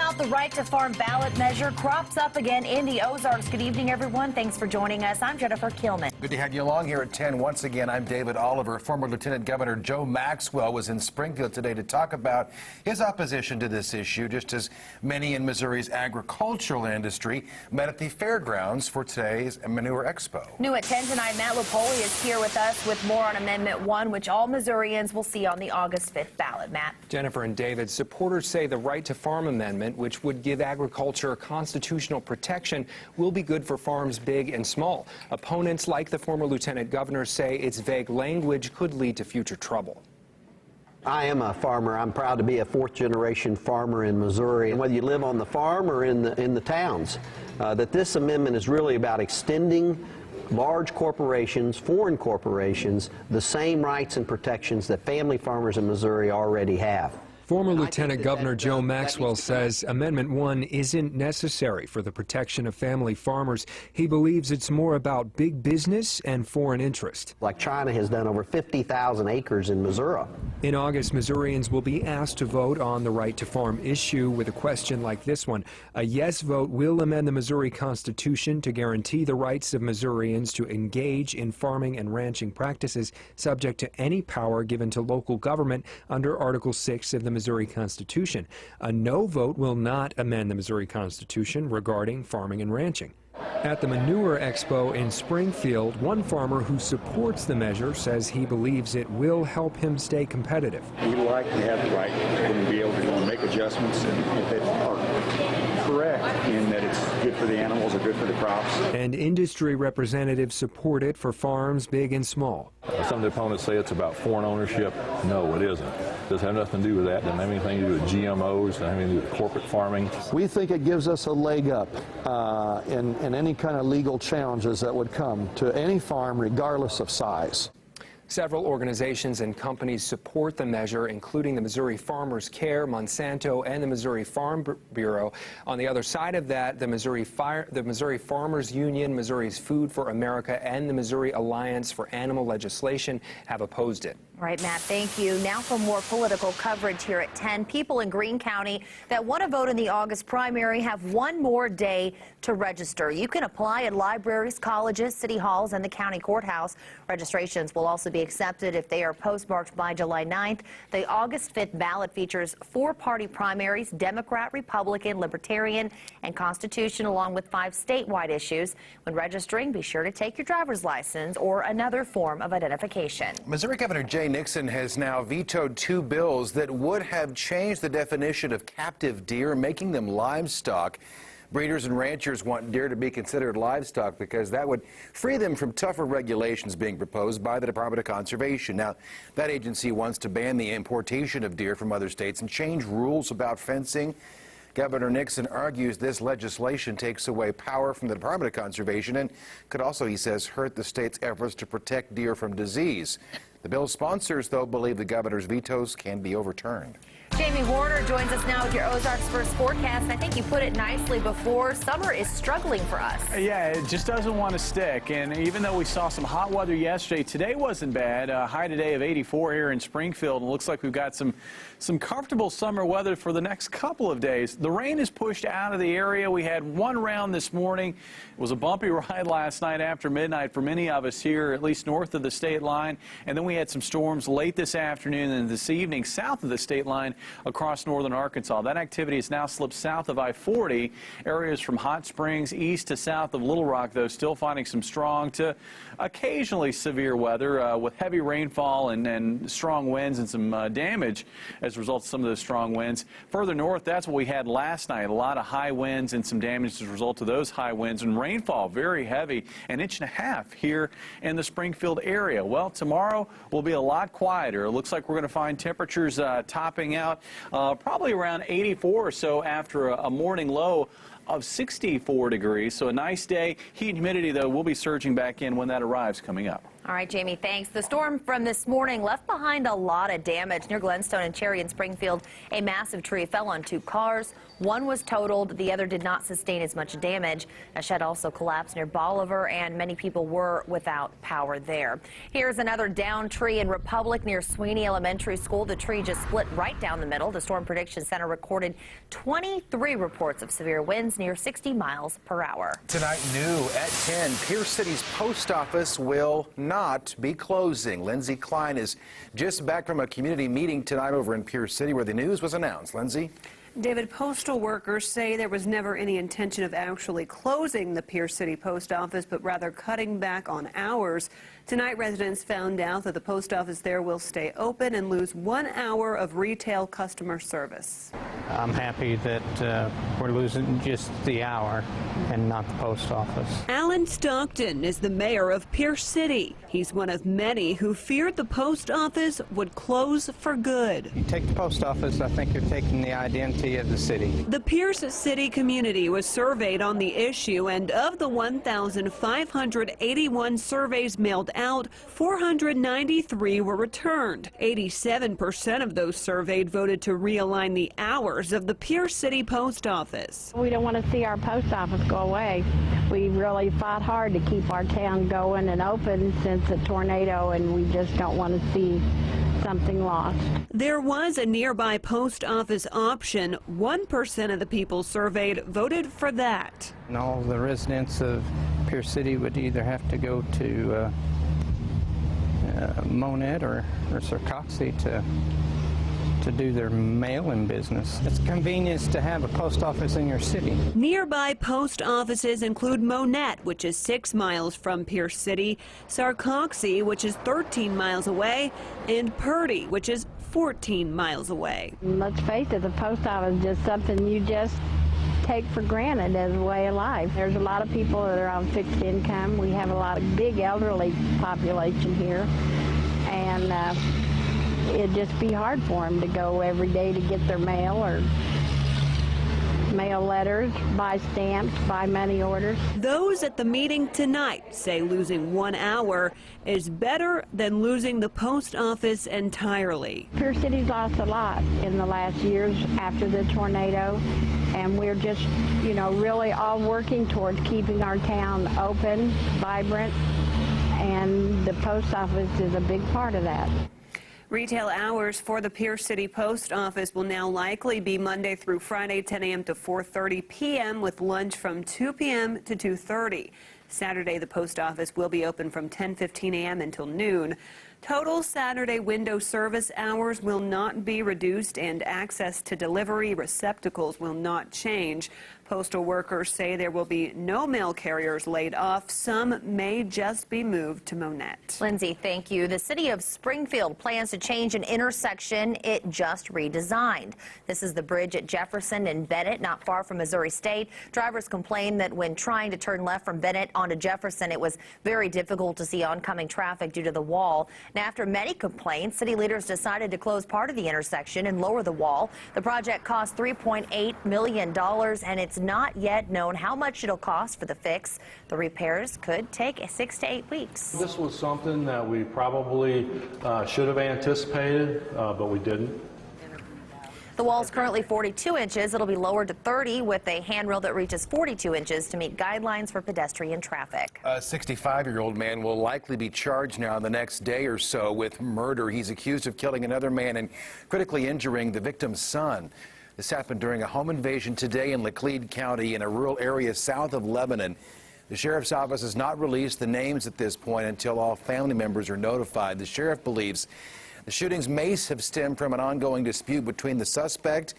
about the right to farm ballot measure crops up again in the Ozarks. Good evening, everyone. Thanks for joining us. I'm Jennifer Kilman. Good to have you along here at 10. Once again, I'm David Oliver. Former Lieutenant Governor Joe Maxwell was in Springfield today to talk about his opposition to this issue, just as many in Missouri's agricultural industry met at the fairgrounds for today's Manure Expo. New at 10 tonight, Matt Lupoli is here with us with more on Amendment 1, which all Missourians will see on the August 5th ballot. Matt. Jennifer and David, supporters say the right to farm amendment, which would give agriculture constitutional protection, will be good for farms big and small. Opponents like the former lieutenant governor say its vague language could lead to future trouble. I am a farmer. I'm proud to be a fourth-generation farmer in Missouri. And whether you live on the farm or in the towns, that this amendment is really about extending large corporations, foreign corporations, the same rights and protections that family farmers in Missouri already have. Former Lieutenant Governor Joe Maxwell says Amendment 1 isn't necessary for the protection of family farmers. He believes it's more about big business and foreign interest. Like China has done over 50,000 acres in Missouri. In August, Missourians will be asked to vote on the right to farm issue with a question like this one. A yes vote will amend the Missouri Constitution to guarantee the rights of Missourians to engage in farming and ranching practices subject to any power given to local government under Article 6 of the Missouri Constitution. A no vote will not amend the Missouri Constitution regarding farming and ranching. At the Manure Expo in Springfield, one farmer who supports the measure says he believes it will help him stay competitive. We like to have the right to be able to go and make adjustments, and if they are correct in that it's good for the animals or good for the crops. And industry representatives support it for farms big and small. Some of the opponents say it's about foreign ownership. No, it isn't. It doesn't have nothing to do with that. It doesn't have anything to do with GMOs. It doesn't have anything to do with corporate farming. We think it gives us a leg up in any kind of legal challenges that would come to any farm, regardless of size. Several organizations and companies support the measure, including the Missouri Farmers Care, Monsanto, and the Missouri Farm Bureau. On the other side of that, the Missouri Farmers Union, Missouri's Food for America, and the Missouri Alliance for Animal Legislation have opposed it. All right, Matt, thank you. Now for more political coverage here at 10. People in Greene County that want to vote in the August primary have one more day to register. You can apply at libraries, colleges, city halls, and the county courthouse. Registrations will also be accepted if they are postmarked by July 9th. The August 5th ballot features 4 party primaries: Democrat, Republican, Libertarian, and Constitution, along with 5 statewide issues. When registering, be sure to take your driver's license or another form of identification. Missouri Governor Jay Nixon has now vetoed 2 bills that would have changed the definition of captive deer, making them livestock. Breeders and ranchers want deer to be considered livestock because that would free them from tougher regulations being proposed by the Department of Conservation. Now, that agency wants to ban the importation of deer from other states and change rules about fencing. Governor Nixon argues this legislation takes away power from the Department of Conservation and could also, he says, hurt the state's efforts to protect deer from disease. The bill's sponsors, though, believe the governor's vetoes can be overturned. Jamie Warner joins us now with your Ozarks First forecast. I think you put it nicely before. Summer is struggling for us. Yeah, it just doesn't want to stick. And even though we saw some hot weather yesterday, today wasn't bad. High today of 84 here in Springfield. And it looks like we've got some comfortable summer weather for the next couple of days. The rain is pushed out of the area. We had one round this morning. It was a bumpy ride last night after midnight for many of us here, at least north of the state line. And then we had some storms late this afternoon and this evening south of the state line across northern Arkansas. That activity has now slipped south of I-40. Areas from Hot Springs east to south of Little Rock, though, still finding some strong to occasionally severe weather with heavy rainfall and strong winds and some damage as a result of some of those strong winds. Further north, that's what we had last night. A lot of high winds and some damage as a result of those high winds, and rainfall very heavy, 1.5 inches here in the Springfield area. Well, tomorrow will be a lot quieter. It looks like we're going to find temperatures topping out probably around 84 or so after a morning low of 64 degrees. So a nice day. Heat and humidity, though, will be surging back in when that arrives coming up. All right, Jamie, thanks. The storm from this morning left behind a lot of damage near Glenstone and Cherry in Springfield. A massive tree fell on 2 cars. One was totaled. The other did not sustain as much damage. A shed also collapsed near Bolivar, and many people were without power there. Here's another downed tree in Republic near Sweeney Elementary School. The tree just split right down the middle. The Storm Prediction Center recorded 23 reports of severe winds near 60 miles per hour. Tonight, new at 10, Pierce City's post office will not be closing. Lindsay Klein is just back from a community meeting tonight over in Pierce City where the news was announced. Lindsay? David, postal workers say there was never any intention of actually closing the Pierce City Post Office, but rather cutting back on hours. Tonight, residents found out that the post office there will stay open and lose 1 hour of retail customer service. I'm happy that we're losing just the hour and not the post office. Alan Stockton is the mayor of Pierce City. He's one of many who feared the post office would close for good. You take the post office, I think you're taking the identity of the city. The Pierce City community was surveyed on the issue, and of the 1,581 surveys mailed out, 493 were returned. 87% of those surveyed voted to realign the hours of the Pierce City Post Office. We don't want to see our post office go away. We really fought hard to keep our town going and open since the tornado, and we just don't want to see something lost. There was a nearby post office option. 1% of the people surveyed voted for that. And all the residents of Pierce City would either have to go to Monette or Sarcoxy to do their mail-in business. It's convenience to have a post office in your city. Nearby post offices include Monette, which is 6 miles from Pierce City, Sarcoxy, which is 13 miles away, and Purdy, which is 14 miles away. Let's face it, the post office is just something you just take for granted as a way of life. There's a lot of people that are on fixed income. We have a lot of big elderly population here, and it'd just be hard for them to go every day to get their mail or mail letters, buy stamps, buy money orders. Those at the meeting tonight say losing 1 hour is better than losing the post office entirely. Pierce City's lost a lot in the last years after the tornado, and we're just, really all working towards keeping our town open, vibrant, and the post office is a big part of that. Retail hours for the Pierce City Post Office will now likely be Monday through Friday, 10 a.m. to 4:30 p.m. with lunch from 2 p.m. to 2:30. Saturday, the post office will be open from 10:15 a.m. until noon. Total Saturday window service hours will not be reduced, and access to delivery receptacles will not change. Postal workers say there will be no mail carriers laid off. Some may just be moved to Monette. Lindsay, thank you. The city of Springfield plans to change an intersection it just redesigned. This is the bridge at Jefferson and Bennett, not far from Missouri State. Drivers complained that when trying to turn left from Bennett onto Jefferson, it was very difficult to see oncoming traffic due to the wall. Now, after many complaints, city leaders decided to close part of the intersection and lower the wall. The project cost $3.8 million, and it's not yet known how much it'll cost for the fix. The repairs could take 6 to 8 weeks. This was something that we probably should have anticipated, but we didn't. The wall's currently 42 inches. It'll be lowered to 30 with a handrail that reaches 42 inches to meet guidelines for pedestrian traffic. A 65-year-old man will likely be charged now the next day or so with murder. He's accused of killing another man and critically injuring the victim's son. This happened during a home invasion today in Laclede County in a rural area south of Lebanon. The sheriff's office has not released the names at this point until all family members are notified. The sheriff believes the shootings may have stemmed from an ongoing dispute between the suspect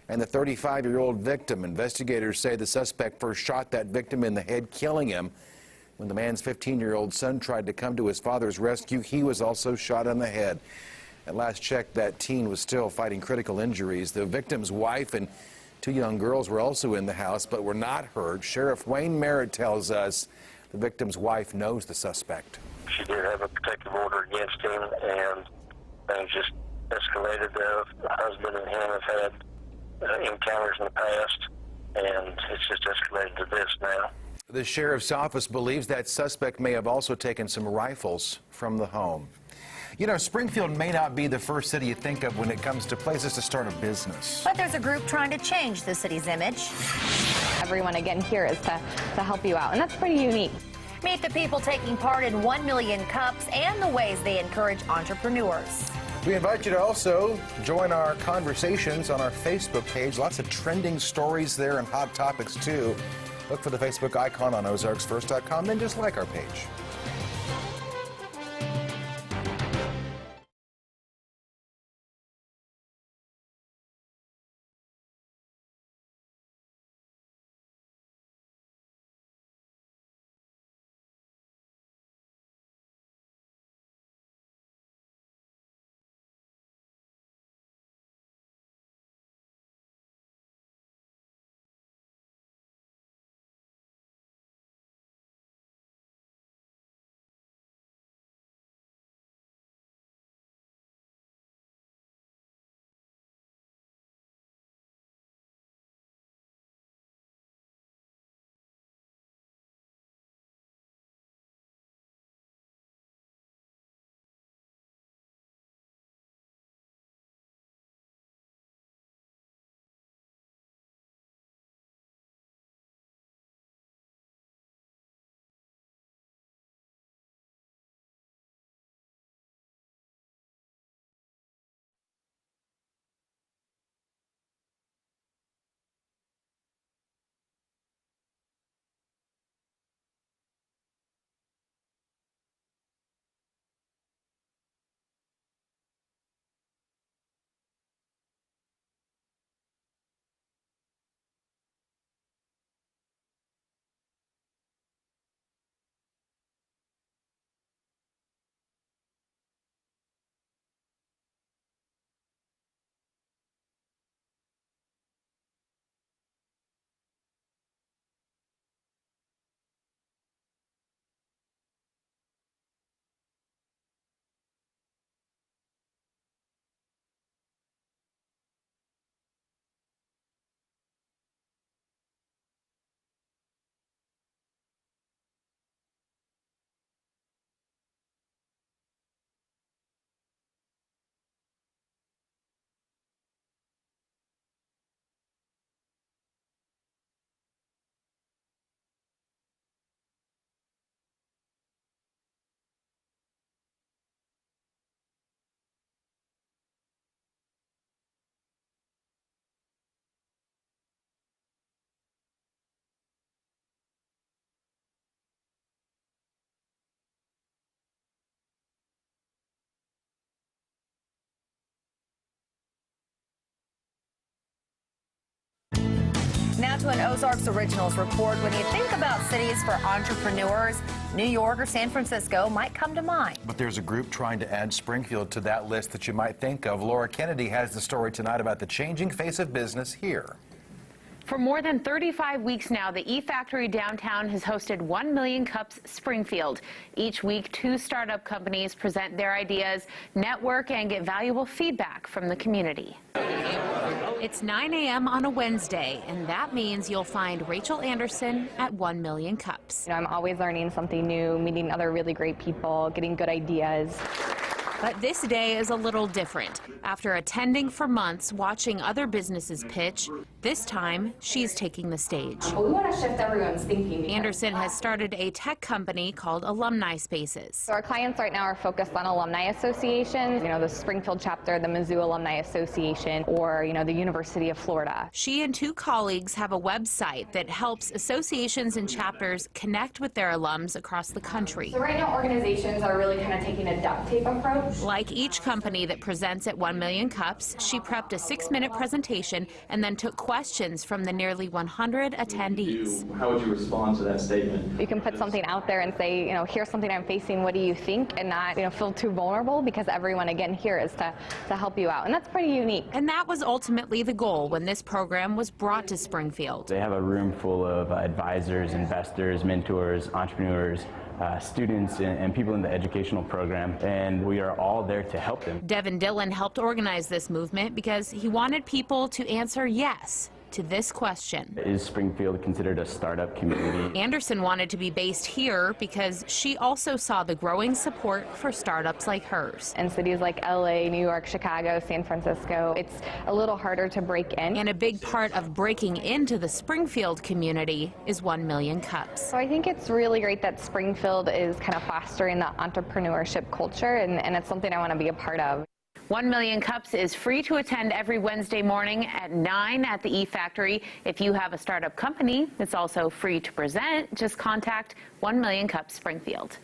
and the 35-year-old victim. Investigators say the suspect first shot that victim in the head, killing him. When the man's 15-year-old son tried to come to his father's rescue, he was also shot in the head. At last check, that teen was still fighting critical injuries. The victim's wife and 2 young girls were also in the house but were not hurt. Sheriff Wayne Merritt tells us the victim's wife knows the suspect. She did have a protective order against him, and things just escalated. The husband and him have had encounters in the past, and it's just escalated to this now. The sheriff's office believes that suspect may have also taken some rifles from the home. You know, Springfield may not be the first city you think of when it comes to places to start a business. But there's a group trying to change the city's image. Everyone again here is to help you out, and that's pretty unique. Meet the people taking part in 1 Million Cups and the ways they encourage entrepreneurs. We invite you to also join our conversations on our Facebook page. Lots of trending stories there and hot topics, too. Look for the Facebook icon on ozarksfirst.com, then just like our page. Now to an Ozarks Originals report. When you think about cities for entrepreneurs, New York or San Francisco might come to mind. But there's a group trying to add Springfield to that list that you might think of. Laura Kennedy has the story tonight about the changing face of business here. For more than 35 weeks now, the E-Factory downtown has hosted 1 Million Cups Springfield. Each week, 2 startup companies present their ideas, network, and get valuable feedback from the community. It's 9 a.m. on a Wednesday, and that means you'll find Rachel Anderson at 1 Million Cups. I'm always learning something new, meeting other really great people, getting good ideas. But this day is a little different. After attending for months, watching other businesses pitch, this time she's taking the stage. Well, we want to shift everyone's thinking. Anderson has started a tech company called Alumni Spaces. So our clients right now are focused on alumni associations, the Springfield chapter, the Mizzou Alumni Association, or, the University of Florida. She and 2 colleagues have a website that helps associations and chapters connect with their alums across the country. So right now organizations are really kind of taking a duct tape approach. Like each company that presents at 1 Million Cups, she prepped a 6-minute presentation and then took questions from the nearly 100 attendees. How would you respond to that statement? You can put something out there and say, here's something I'm facing, what do you think? And not, feel too vulnerable, because everyone, again, here is to help you out. And that's pretty unique. And that was ultimately the goal when this program was brought to Springfield. They have a room full of advisors, investors, mentors, entrepreneurs, students and people in the educational program, and we are all there to help them. Devin Dillon helped organize this movement because he wanted people to answer yes to this question. Is Springfield considered a startup community? Anderson wanted to be based here because she also saw the growing support for startups like hers. In cities like LA, New York, Chicago, San Francisco, it's a little harder to break in. And a big part of breaking into the Springfield community is 1 Million Cups. So I think it's really great that Springfield is kind of fostering the entrepreneurship culture, and it's something I want to be a part of. 1 Million Cups is free to attend every Wednesday morning at 9 at the E-Factory. If you have a startup company, it's also free to present. Just contact 1 Million Cups Springfield.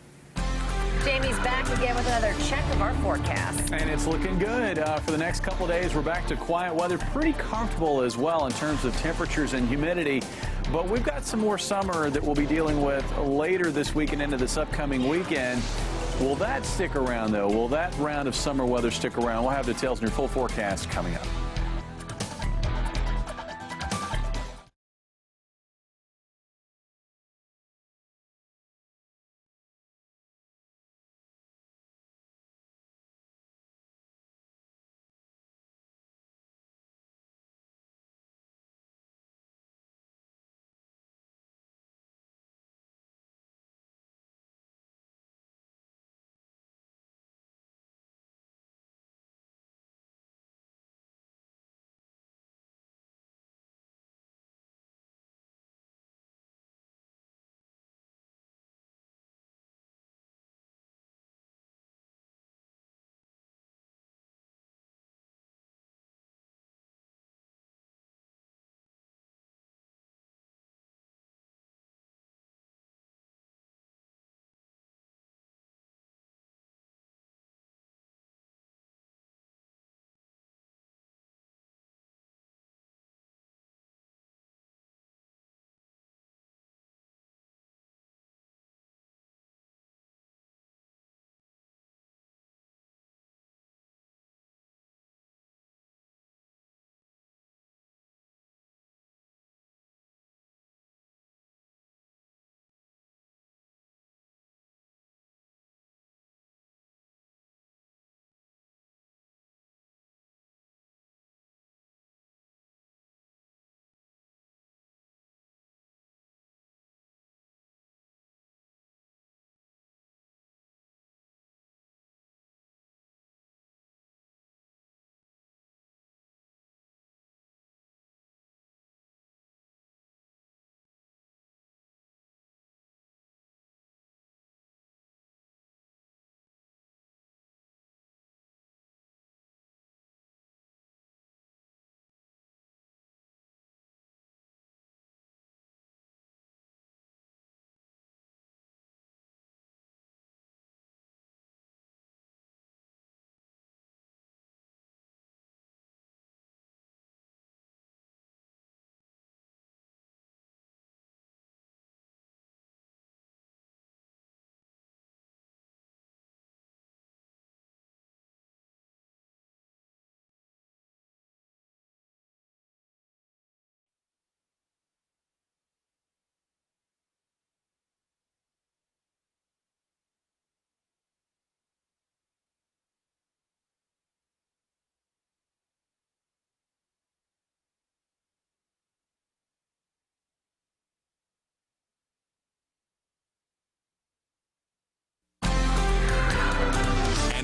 Jamie's back again with another check of our forecast. And it's looking good for the next couple days. We're back to quiet weather, pretty comfortable as well in terms of temperatures and humidity. But we've got some more summer that we'll be dealing with later this week and into this upcoming weekend. Will that stick around, though? Will that round of summer weather stick around? We'll have details in your full forecast coming up.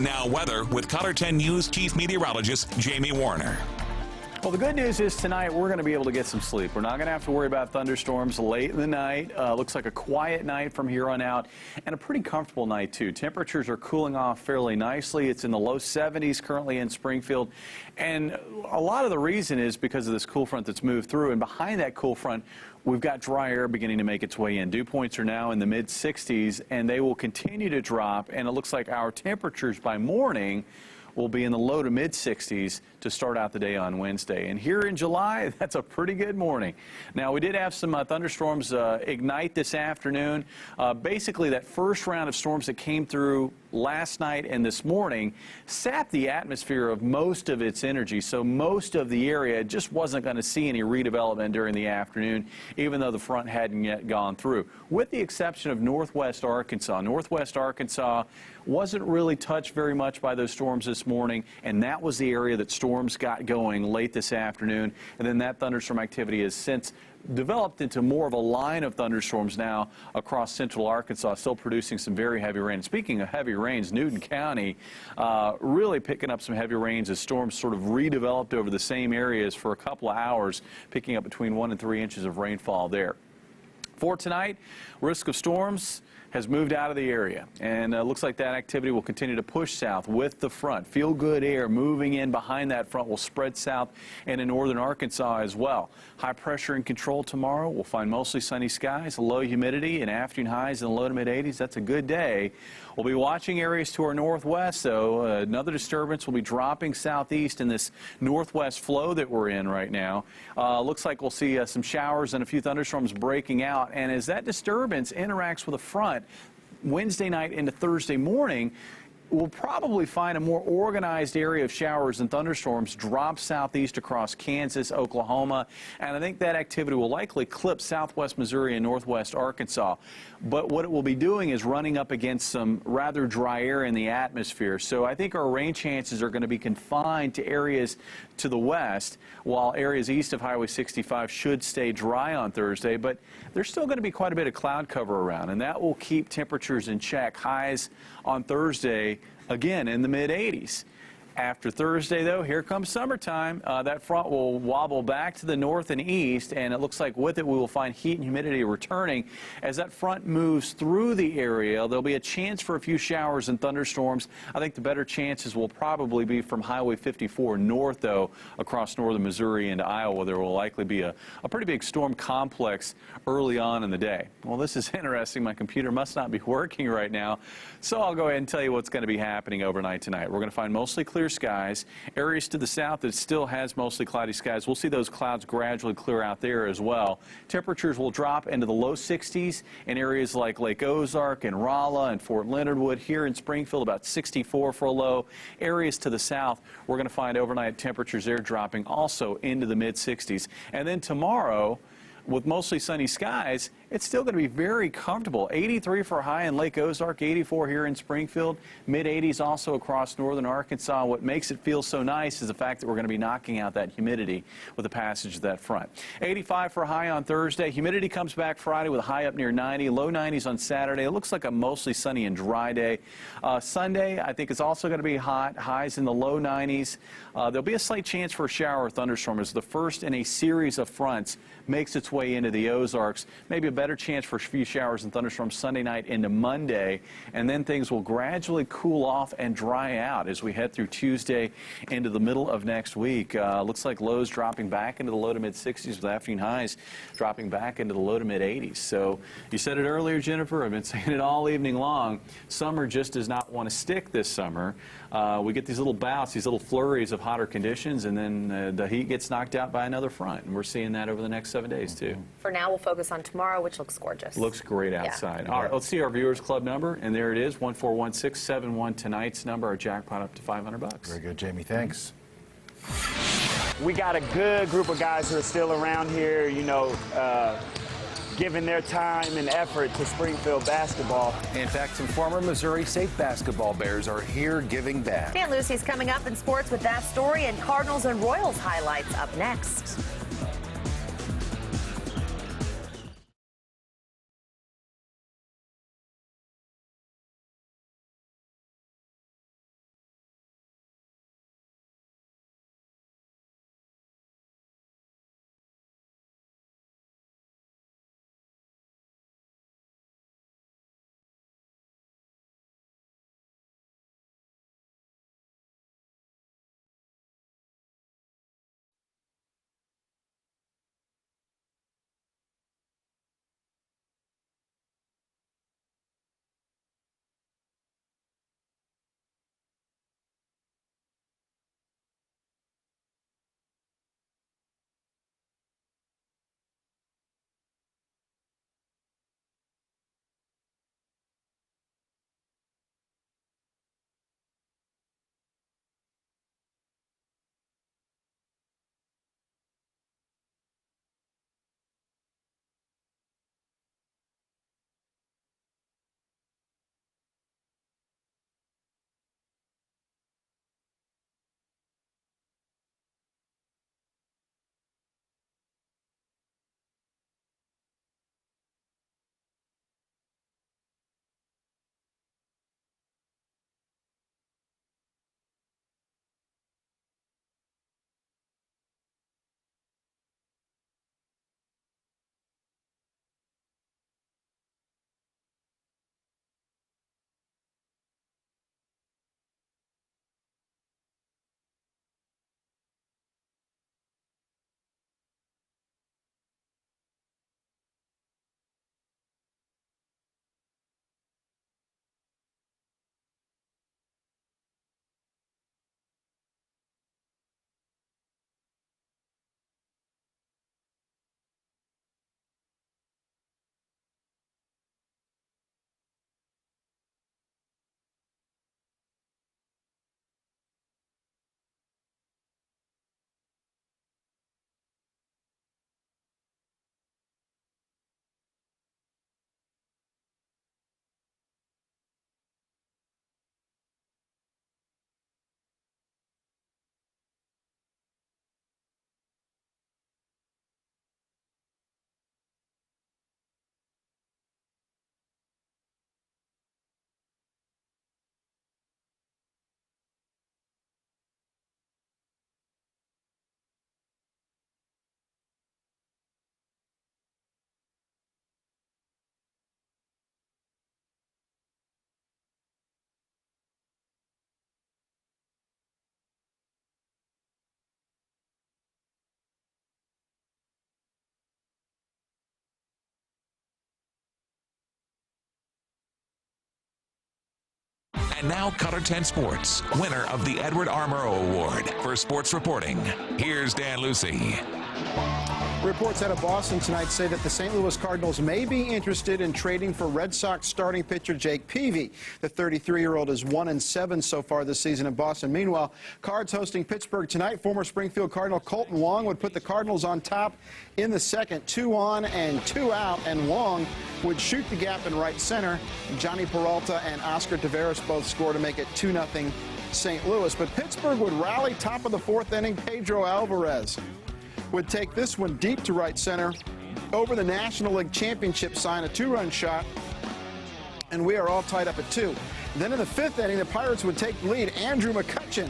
And now weather with Color 10 News Chief Meteorologist Jamie Warner. Well, the good news is tonight we're going to be able to get some sleep. We're not going to have to worry about thunderstorms late in the night. Looks like a quiet night from here on out and a pretty comfortable night, too. Temperatures are cooling off fairly nicely. It's in the low 70s currently in Springfield. And a lot of the reason is because of this cool front that's moved through. And behind that cool front, we've got dry air beginning to make its way in. Dew points are now in the mid-60s, and they will continue to drop. And it looks like our temperatures by morning will be in the low to mid-60s to start out the day on Wednesday. And here in July, that's a pretty good morning. Now, we did have some thunderstorms ignite this afternoon. Basically, that first round of storms that came through last night and this morning sapped the atmosphere of most of its energy. So most of the area just wasn't going to see any redevelopment during the afternoon, even though the front hadn't yet gone through, with the exception of northwest Arkansas. Northwest Arkansas wasn't really touched very much by those storms this morning, and that was the area that storm storms got going late this afternoon, and then that thunderstorm activity has since developed into more of a line of thunderstorms now across central Arkansas, still producing some very heavy rain. Speaking of heavy rains, Newton County really picking up some heavy rains as storms sort of redeveloped over the same areas for a couple of hours, picking up between 1 and 3 inches of rainfall there. For tonight, risk of storms has moved out of the area, and looks like that activity will continue to push south with the front. Feel good air moving in behind that front will spread south and in northern Arkansas as well. High pressure in control tomorrow. We'll find mostly sunny skies, low humidity, and afternoon highs in the low to mid 80s. That's a good day. We'll be watching areas to our northwest, though. Another disturbance will be dropping southeast in this northwest flow that we're in right now. Looks like we'll see some showers and a few thunderstorms breaking out, and as that disturbance interacts with a front Wednesday night into Thursday morning, we'll probably find a more organized area of showers and thunderstorms drop southeast across Kansas, Oklahoma, and I think that activity will likely clip southwest Missouri and northwest Arkansas. But what it will be doing is running up against some rather dry air in the atmosphere. So I think our rain chances are going to be confined to areas to the west, while areas east of Highway 65 should stay dry on Thursday. But there's still going to be quite a bit of cloud cover around, and that will keep temperatures in check. Highs on Thursday, again, in the mid-80s. After Thursday, though, here comes summertime. That front will wobble back to the north and east, and it looks like with it we will find heat and humidity returning. As that front moves through the area, there'll be a chance for a few showers and thunderstorms. I think the better chances will probably be from Highway 54 north, though, across northern Missouri into Iowa. There will likely be a pretty big storm complex early on in the day. Well, this is interesting. My computer must not be working right now, so I'll go ahead and tell you what's going to be happening overnight tonight. We're going to find mostly clear skies. Areas to the south that still has mostly cloudy skies. We'll see those clouds gradually clear out there as well. Temperatures will drop into the low 60s in areas like Lake Ozark and Rolla and Fort Leonard Wood. Here in Springfield, about 64 for a low. Areas to the south, we're going to find overnight temperatures there dropping also into the mid 60s. And then tomorrow, with mostly sunny skies, it's still going to be very comfortable. 83 for a high in Lake Ozark, 84 here in Springfield, mid-80s also across northern Arkansas. What makes it feel so nice is the fact that we're going to be knocking out that humidity with the passage of that front. 85 for a high on Thursday. Humidity comes back Friday with a high up near 90, low 90s on Saturday. It looks like a mostly sunny and dry day. Sunday, I think it's also going to be hot, highs in the low 90s. There'll be a slight chance for a shower or thunderstorm as the first in a series of fronts makes its way into the Ozarks. Maybe a better chance for a few showers and thunderstorms Sunday night into Monday, and then things will gradually cool off and dry out as we head through Tuesday into the middle of next week. Looks like lows dropping back into the low to mid 60s with afternoon highs dropping back into the low to mid 80s. So you said it earlier, Jennifer. I've been saying it all evening long. Summer just does not want to stick this summer. We get these little bouts, these little flurries of hotter conditions, and then the heat gets knocked out by another front. And we're seeing that over the next 7 days, too. For now, we'll focus on tomorrow, which looks gorgeous. Looks great outside. Yeah. All right, let's see our Viewers Club number, and there it is, 141671. Tonight's number, our jackpot up to $500. Very good, Jamie. Thanks. We got a good group of guys who are still around here, you know, giving their time and effort to Springfield basketball. In fact, some former Missouri State basketball Bears are here giving back. Dan Lucy's coming up in sports with that story, and Cardinals and Royals highlights up next. And now Color 10 Sports, winner of the Edward R. Murrow Award for sports reporting. Here's Dan Lucy. Reports out of Boston tonight say that the St. Louis Cardinals may be interested in trading for Red Sox starting pitcher Jake Peavy. The 33-year-old is 1-7 so far this season in Boston. Meanwhile, Cards hosting Pittsburgh tonight. Former Springfield Cardinal Colton Wong would put the Cardinals on top in the second. 2 on and 2 out, and Wong would shoot the gap in right center. Johnny Peralta and Oscar Taveras both score to make it 2-0 St. Louis. But Pittsburgh would rally top of the fourth inning. Pedro Alvarez would take this one deep to right center over the National League Championship sign, a 2-run shot, and we are all tied up at 2. Then in the fifth inning, the Pirates would take the lead. Andrew McCutchen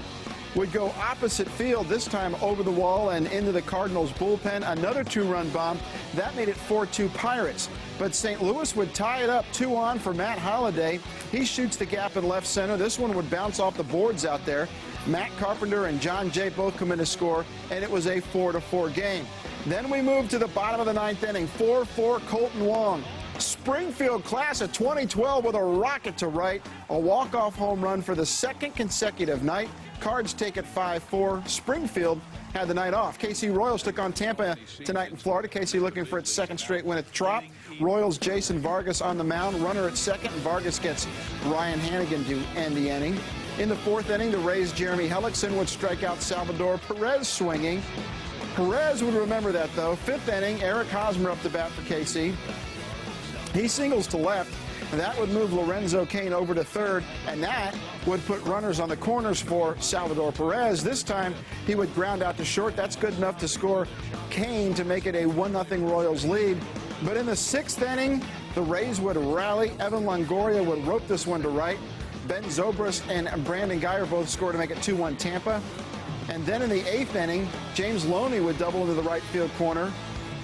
would go opposite field, this time over the wall and into the Cardinals bullpen. Another 2-run bomb. That made it 4-2 Pirates. But St. Louis would tie it up 2 on for Matt Holliday. He shoots the gap in left center. This one would bounce off the boards out there. Matt Carpenter and John Jay both come in to score, and it was a 4-4 game. Then we move to the bottom of the ninth inning. 4-4 Colton Wong. Springfield class of 2012 with a rocket to right. A walk-off home run for the second consecutive night. Cards take it 5-4. Springfield had the night off. KC Royals took on Tampa tonight in Florida. KC looking for its second straight win at the Trop. Royals Jason Vargas on the mound. Runner at second, and Vargas gets Ryan Hannigan to end the inning. In the fourth inning, the Rays' Jeremy Hellickson would strike out Salvador Perez swinging. Perez would remember that, though. Fifth inning, Eric Hosmer up to bat for KC. He singles to left. That would move Lorenzo Cain over to third, and that would put runners on the corners for Salvador Perez. This time, he would ground out to short. That's good enough to score Cain to make it a 1-0 Royals lead. But in the sixth inning, the Rays would rally. Evan Longoria would rope this one to right. Ben Zobrist and Brandon Guyer both score to make it 2-1 Tampa. And then in the eighth inning, James Loney would double into the right field corner.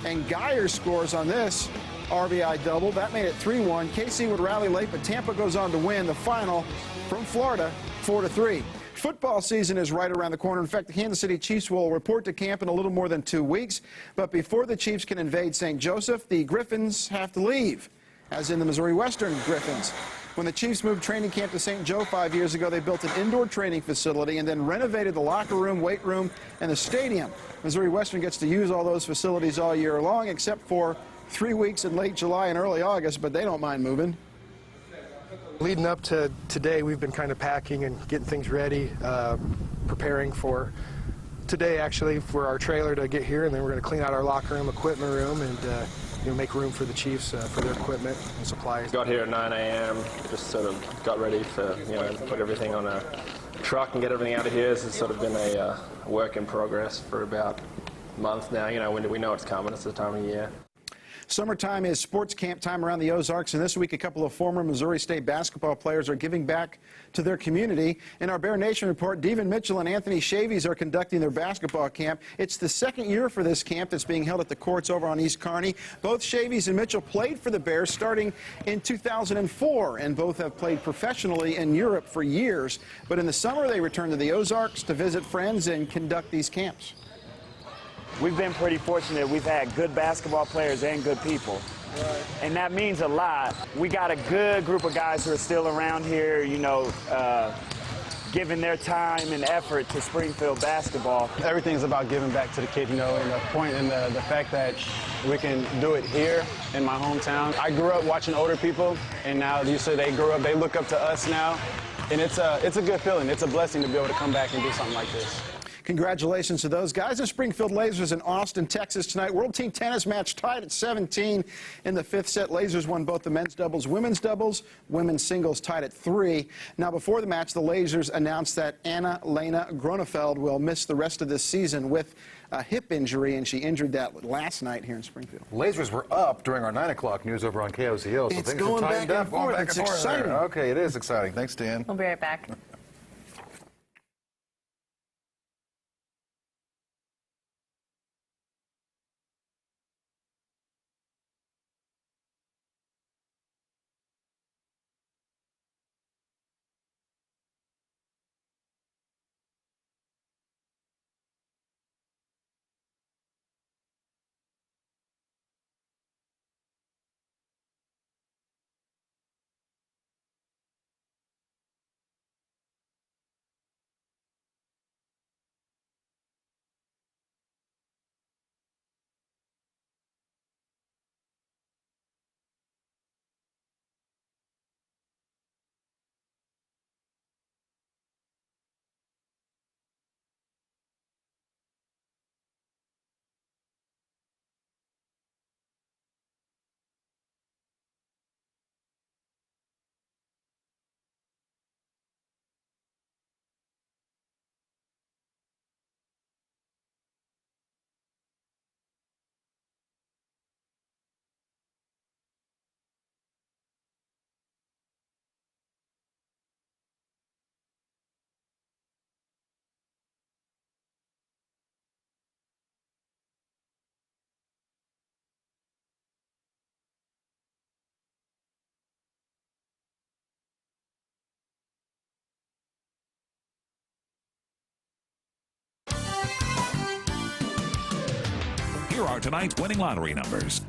And Guyer scores on this RBI double. That made it 3-1. KC would rally late, but Tampa goes on to win the final from Florida 4-3. Football season is right around the corner. In fact, the Kansas City Chiefs will report to camp in a little more than 2 weeks. But before the Chiefs can invade St. Joseph, the Griffins have to leave, as in the Missouri Western Griffins. When the Chiefs moved training camp to St. Joe 5 years ago, they built an indoor training facility and then renovated the locker room, weight room, and the stadium. Missouri Western gets to use all those facilities all year long, except for 3 weeks in late July and early August, but they don't mind moving. Leading up to today, we've been kind of packing and getting things ready, preparing for today, actually, for our trailer to get here, and then we're going to clean out our locker room, equipment room, and make room for the Chiefs for their equipment and supplies. Got here at 9 a.m., just sort of got ready to, put everything on a truck and get everything out of here. This has sort of been a work in progress for about a month now. When we know it's coming, it's the time of year. Summertime is sports camp time around the Ozarks, and this week a couple of former Missouri State basketball players are giving back to their community. In our Bear Nation report, Devin Mitchell and Anthony Chavies are conducting their basketball camp. It's the second year for this camp that's being held at the courts over on East Kearney. Both Chavies and Mitchell played for the Bears starting in 2004, and both have played professionally in Europe for years. But in the summer, they return to the Ozarks to visit friends and conduct these camps. We've been pretty fortunate. We've had good basketball players and good people. Right. And that means a lot. We got a good group of guys who are still around here, giving their time and effort to Springfield basketball. Everything's about giving back to the kid, and the point and the fact that we can do it here in my hometown. I grew up watching older people, and now you say they grew up, they look up to us now, and it's a good feeling. It's a blessing to be able to come back and do something like this. Congratulations to those guys. The Springfield Lasers in Austin, Texas tonight. World Team Tennis match tied at 17 in the fifth set. Lasers won both the men's doubles, women's singles tied at 3. Now, before the match, the Lasers announced that Anna-Lena Gronefeld will miss the rest of this season with a hip injury, and she injured that last night here in Springfield. Lasers were up during our 9 o'clock news over on KOCO, so it's things going are tightened back up. and forth. It's exciting. Okay, it is exciting. Thanks, Dan. We'll be right back. Here are tonight's winning lottery numbers.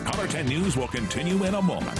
Color 10 News will continue in a moment.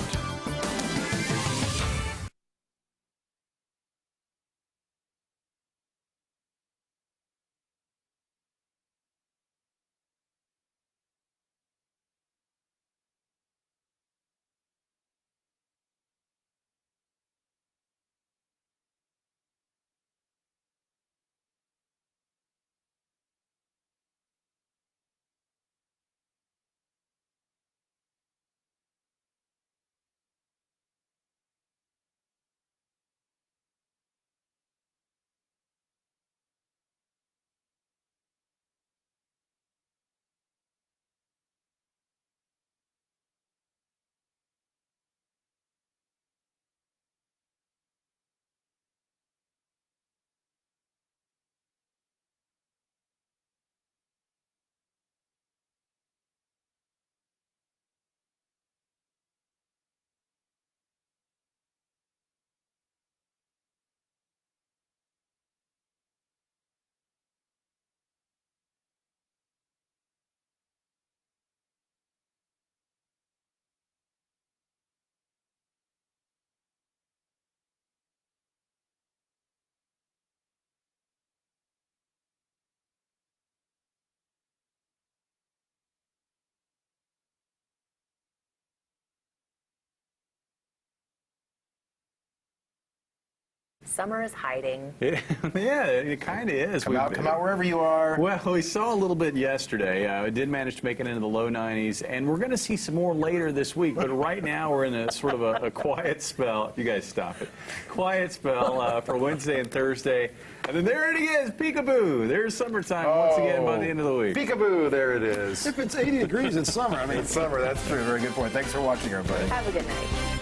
Summer is hiding. Yeah, it kind of is. Come out wherever you are. Well, we saw a little bit yesterday. It did manage to make it into the low 90s, and we're going to see some more later this week. But right now, we're in a sort of a quiet spell. You guys stop it. Quiet spell for Wednesday and Thursday. And then there it is, peekaboo. There's summertime once again by the end of the week. Peekaboo, there it is. If it's 80 degrees, it's summer. I mean, it's summer, that's true. Very good point. Thanks for watching, everybody. Have a good night.